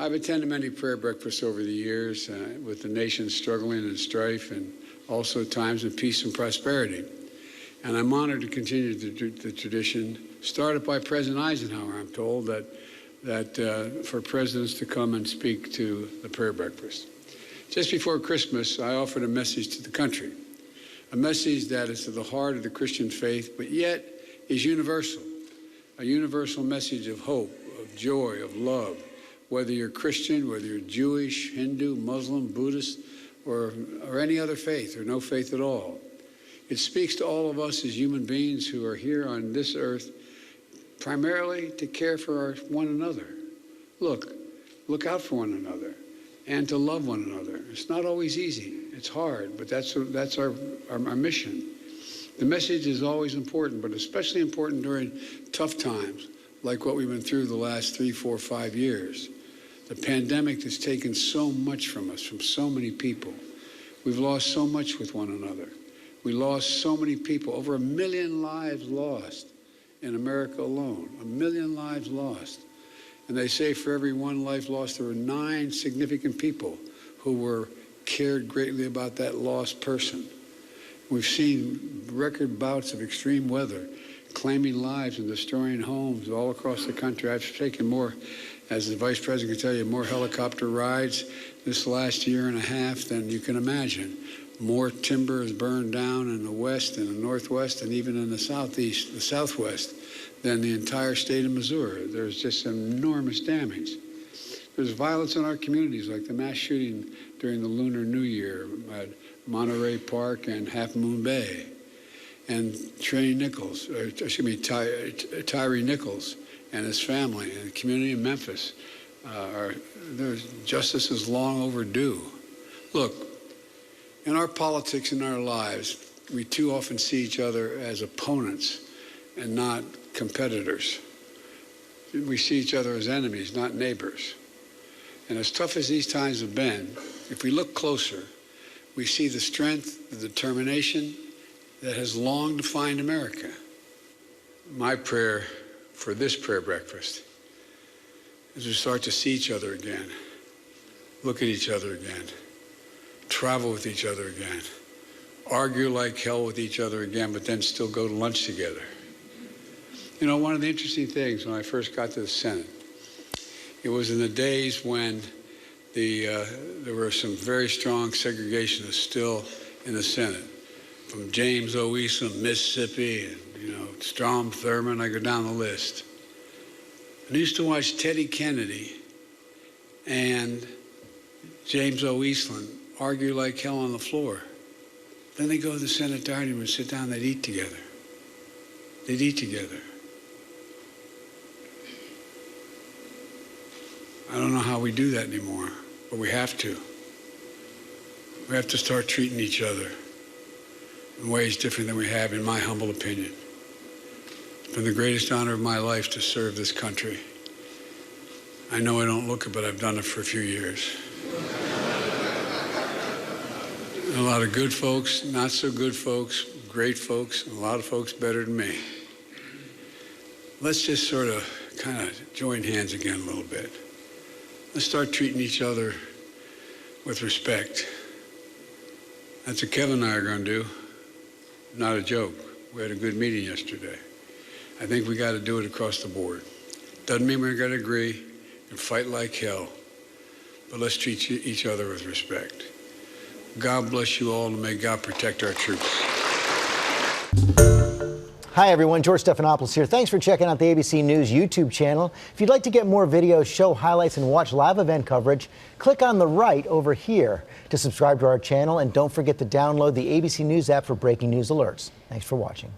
I've attended many prayer breakfasts over the years with the nation struggling in strife and also times of peace and prosperity. And I'm honored to continue the tradition started by President Eisenhower, I'm told, that for presidents to come and speak to the prayer breakfast. Just before Christmas, I offered a message to the country, a message that is to the heart of the Christian faith, but yet is universal, a universal message of hope, of joy, of love, whether you're Christian, whether you're Jewish, Hindu, Muslim, Buddhist, or any other faith, or no faith at all. It speaks to all of us as human beings who are here on this earth primarily to care for one another. Look out for one another and to love one another. It's not always easy. It's hard, but that's our mission. The message is always important, but especially important during tough times like what we've been through the last 3, 4, 5 years. The pandemic has taken so much from us, from so many people. We've lost so much with one another. We lost so many people, over 1 million lives lost in America alone, 1 million lives lost. And they say for every one life lost, there were 9 significant people who cared greatly about that lost person. We've seen record bouts of extreme weather, claiming lives and destroying homes all across the country. I've taken more, as the Vice President can tell you, more helicopter rides this last year and a half than you can imagine. More timber is burned down in the west and the northwest and even in the southeast, the southwest, than the entire state of Missouri. There's just enormous damage. There's violence in our communities, like the mass shooting during the Lunar New Year at Monterey Park and Half Moon Bay. And Tyree Nichols and his family and the community in Memphis. Their justice is long overdue. Look, in our politics, in our lives, we too often see each other as opponents and not competitors. We see each other as enemies, not neighbors. And as tough as these times have been, if we look closer, we see the strength, the determination that has long defined America. My prayer for this prayer breakfast is to start to see each other again, look at each other again, travel with each other again, argue like hell with each other again, but then still go to lunch together. You know, one of the interesting things when I first got to the Senate, it was in the days when there were some very strong segregationists still in the Senate, from James O. Eastland, Mississippi, and Strom Thurmond, I go down the list. And I used to watch Teddy Kennedy and James O. Eastland argue like hell on the floor. Then they go to the Senate dining room and sit down, they'd eat together. They'd eat together. I don't know how we do that anymore, but we have to. We have to start treating each other in ways different than we have, in my humble opinion. It's been the greatest honor of my life to serve this country. I know I don't look it, but I've done it for a few years. A lot of good folks, not so good folks, great folks, and a lot of folks better than me. Let's just sort of kind of join hands again a little bit. Let's start treating each other with respect. That's what Kevin and I are going to do. Not a joke. We had a good meeting yesterday. I think we got to do it across the board. Doesn't mean we're going to agree and fight like hell, but let's treat each other with respect. God bless you all, and may God protect our troops. Hi, everyone. George Stephanopoulos here. Thanks for checking out the ABC News YouTube channel. If you'd like to get more videos, show highlights, and watch live event coverage, click on the right over here to subscribe to our channel. And don't forget to download the ABC News app for breaking news alerts. Thanks for watching.